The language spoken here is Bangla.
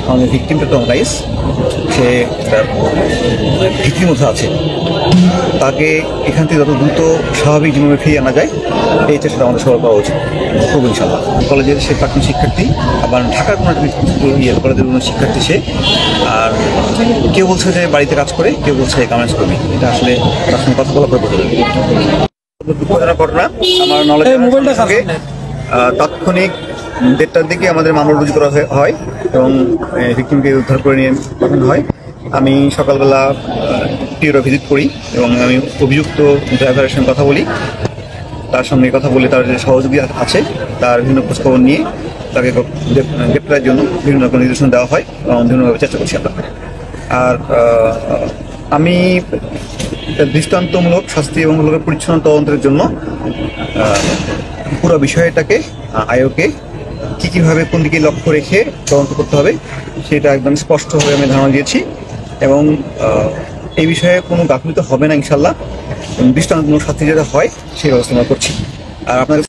আমাদের ভিকটিমটা ট্রমাটাইজ, সে ভীতির মধ্যে আছে, তাকে এখান থেকে যত দ্রুত স্বাভাবিক জীবনে ফিরিয়ে আনা যায় এই চেষ্টা আমাদের সবার করা উচিত। খুব ইনশাল্লাহ কলেজের সে প্রাক্তন শিক্ষার্থী, আবার ঢাকার কোনো কলেজের কোনো শিক্ষার্থী সে। আর কেউ বলছে যে বাড়িতে কাজ করে, কেউ বলছে গার্মেন্টস কর্মী। এটা আসলে তার সঙ্গে কথা বলা প্রয়োজন। দুঃখজনক ঘটনা। আমার নলেজের সঙ্গে তাৎক্ষণিক 1:30টার দিকে আমাদের মামলা রুজু করা হয় এবং ভিকটিমকে উদ্ধার করে নিয়ে পাঠানো হয়। আমি সকালবেলা টিওরা ভিজিট করি এবং আমি অভিযুক্ত ড্রাইভারের সঙ্গে কথা বলি, তার সঙ্গে কথা বলে তার যে সহযোগী আছে তার বিভিন্ন খোঁজখবর নিয়ে তাকে গ্রেপ্তারের জন্য বিভিন্ন রকম নির্দেশনা দেওয়া হয় এবং বিভিন্নভাবে চেষ্টা করছি আমরা। আর আমি দৃষ্টান্তমূলক শাস্তি এবং লোকের পরিচ্ছন্ন তদন্তের জন্য পুরো বিষয়টাকে আয়োগকে কীভাবে কোন দিকে লক্ষ্য রেখে তদন্ত করতে হবে সেটা একদম স্পষ্টভাবে আমি ধারণা দিয়েছি এবং এই বিষয়ে কোনো গাফিলতি হবে না ইনশাল্লাহ। দৃষ্টান্তমূলক শাস্তি যেটা হয় সেই ব্যবস্থা আমরা করছি। আর আপনাদের